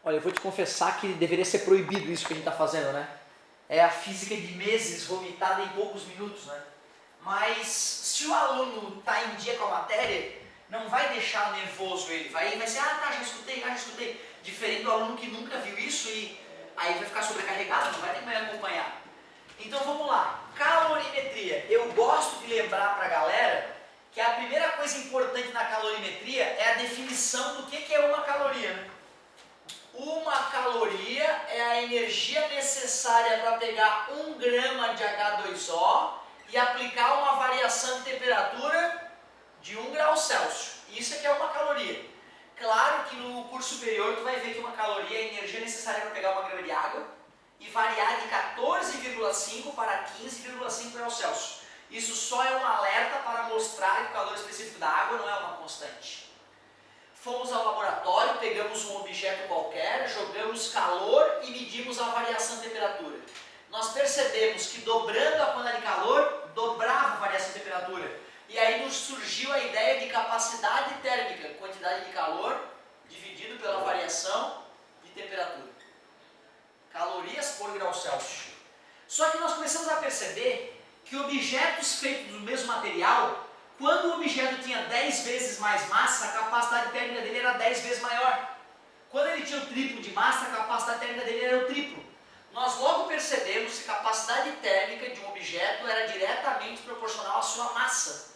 Olha, eu vou te confessar que deveria ser proibido isso que a gente está fazendo, né? É a física de meses vomitada em poucos minutos, né? Mas se o aluno está em dia com a matéria, não vai deixar nervoso ele. Vai ser, tá, já escutei. Diferente do aluno que nunca viu isso e aí vai ficar sobrecarregado, não vai ter como acompanhar. Então vamos lá, calorimetria. Eu gosto de lembrar para a galera que a primeira coisa importante na calorimetria é a definição do que é uma caloria, né? Uma caloria é a energia necessária para pegar 1 grama de H2O e aplicar uma variação de temperatura de 1 grau Celsius. Isso é que é uma caloria. Claro que no curso superior tu vai ver que uma caloria é a energia necessária para pegar 1 grama de água e variar de 14,5 para 15,5 graus Celsius. Isso só é um alerta para mostrar que o calor específico da água não é uma constante. Fomos ao laboratório, pegamos um objeto qualquer, jogamos calor e medimos a variação de temperatura. Nós percebemos que dobrando a quantidade de calor, dobrava a variação de temperatura. E aí nos surgiu a ideia de capacidade térmica, quantidade de calor dividido pela variação de temperatura. Calorias por grau Celsius. Só que nós começamos a perceber que objetos feitos do mesmo material, quando o objeto tinha 10 vezes mais massa, a capacidade térmica dele era 10 vezes maior. Quando ele tinha o triplo de massa, a capacidade térmica dele era o triplo. Nós logo percebemos que a capacidade térmica de um objeto era diretamente proporcional à sua massa.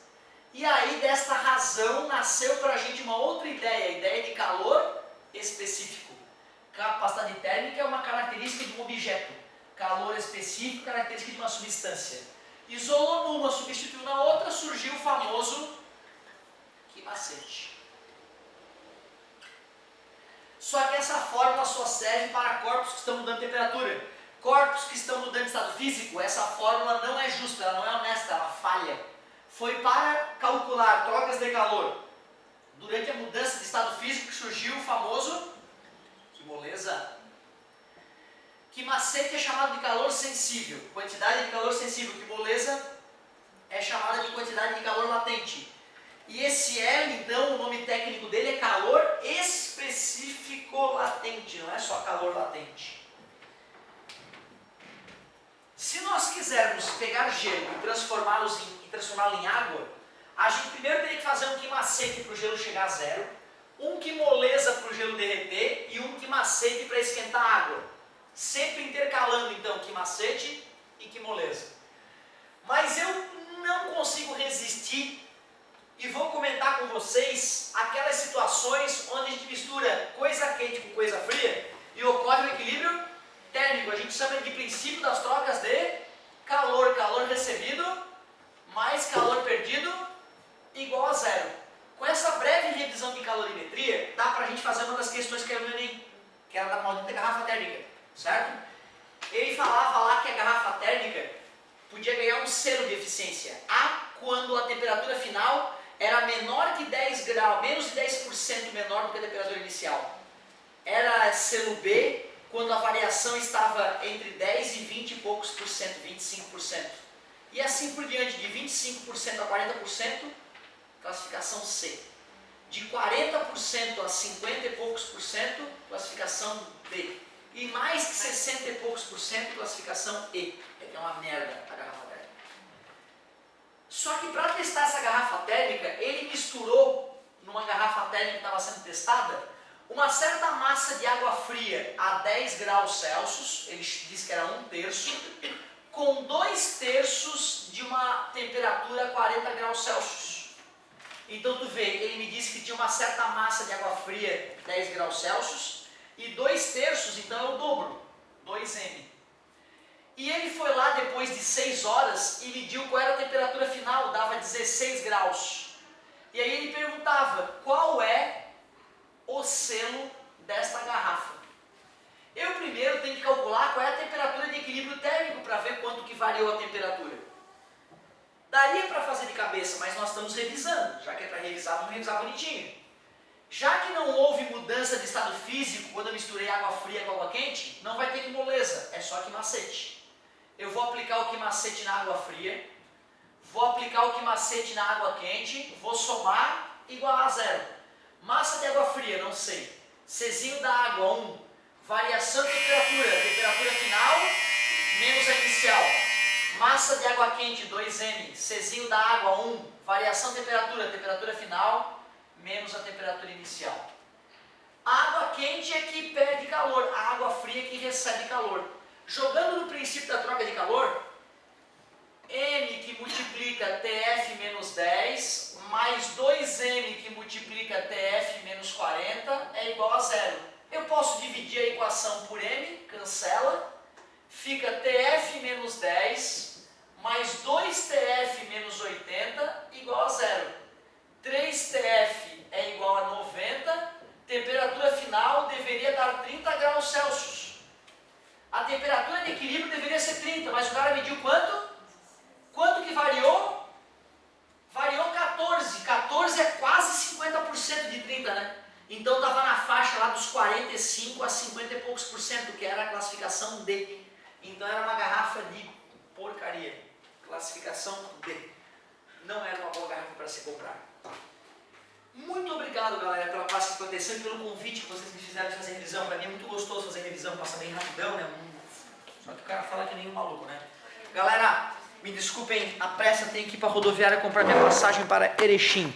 E aí, desta razão, nasceu para a gente uma outra ideia, a ideia de calor específico. Capacidade térmica é uma característica de um objeto. Calor específico, característica de uma substância. Isolou numa, substituiu na outra, surgiu o famoso quimacete. Só que essa fórmula só serve para corpos que estão mudando de temperatura. Corpos que estão mudando de estado físico, essa fórmula não é justa, ela não é honesta, ela falha. Foi para calcular trocas de calor durante a mudança de estado físico que surgiu o famoso, que moleza, quimacete é chamado de calor sensível, quantidade de calor sensível, que moleza é chamada de quantidade de calor latente. E esse L, então, o nome técnico dele é calor específico latente, não é só calor latente. Se nós quisermos pegar gelo e transformá-lo em água, a gente primeiro teria que fazer um quimacete para o gelo chegar a zero, um quimoleza para o gelo derreter e um quimacete para esquentar a água. Sempre intercalando, então, quimacete e quimoleza. Mas eu não consigo resistir e vou comentar com vocês aquelas situações onde a gente mistura coisa quente com coisa fria e ocorre um equilíbrio térmico. A gente chama de princípio das trocas de calor. Calor recebido mais calor perdido igual a zero. Com essa breve revisão de calorimetria, dá para a gente fazer uma das questões que caiu no Enem, que era da maldita garrafa térmica. Certo? Ele falava lá que a garrafa térmica podia ganhar um selo de eficiência A quando a temperatura final era menor que 10 graus, menos de 10% menor do que a temperatura inicial. Era selo B quando a variação estava entre 10 e 20 e poucos por cento, 25%. E assim por diante, de 25% a 40%, classificação C. De 40% a 50 e poucos por cento, classificação D. E mais que 60 e poucos por cento, classificação E. É uma merda a garrafa térmica. Só que para testar essa garrafa térmica, ele misturou, numa garrafa térmica que estava sendo testada, uma certa massa de água fria a 10 graus Celsius, ele disse que era 1/3, com 2/3 de uma temperatura a 40 graus Celsius. Então tu vê, ele me disse que tinha uma certa massa de água fria 10 graus Celsius, e 2/3, então é o dobro, 2M. E ele foi lá depois de 6 horas e mediu qual era a temperatura final, dava 16 graus. E aí ele perguntava, qual é o selo desta garrafa? Eu primeiro tenho que calcular qual é a temperatura de equilíbrio térmico para ver quanto que variou a temperatura. Daria para fazer de cabeça, mas nós estamos revisando, já que é para revisar, vamos revisar bonitinho. Já que não houve mudança de estado físico quando eu misturei água fria com água quente, não vai ter quimoleza, é só quimacete. Eu vou aplicar o quimacete na água fria, vou aplicar o quimacete na água quente, vou somar, igualar a zero. Massa de água fria, não sei. Czinho da água, 1. variação de temperatura, temperatura final menos a inicial. Massa de água quente, 2m, Czinho da água, 1. Variação de temperatura, temperatura final menos a temperatura inicial. A água quente é que perde calor, a água fria é que recebe calor. Jogando no princípio da troca de calor, M que multiplica TF menos 10 mais 2M que multiplica TF menos 40 é igual a zero. Eu posso dividir a equação por M, cancela, fica TF menos 10 mais 2TF menos 80 igual a zero. 3TF é igual a 90, temperatura final deveria dar 30 graus Celsius. A temperatura de equilíbrio deveria ser 30, mas o cara mediu quanto? Quanto que variou? Variou 14. 14 é quase 50% de 30, né? Então estava na faixa lá dos 45 a 50 e poucos por cento, que era a classificação D. Então era uma garrafa de porcaria. Classificação D. Não era uma boa garrafa para se comprar. Muito obrigado, galera, pela participação e pelo convite que vocês me fizeram de fazer revisão. Para mim é muito gostoso fazer revisão, passa bem rapidão, né? Só que o cara fala que nem um maluco, né? Galera, me desculpem, a pressa, tenho que ir para a rodoviária comprar minha passagem para Erechim.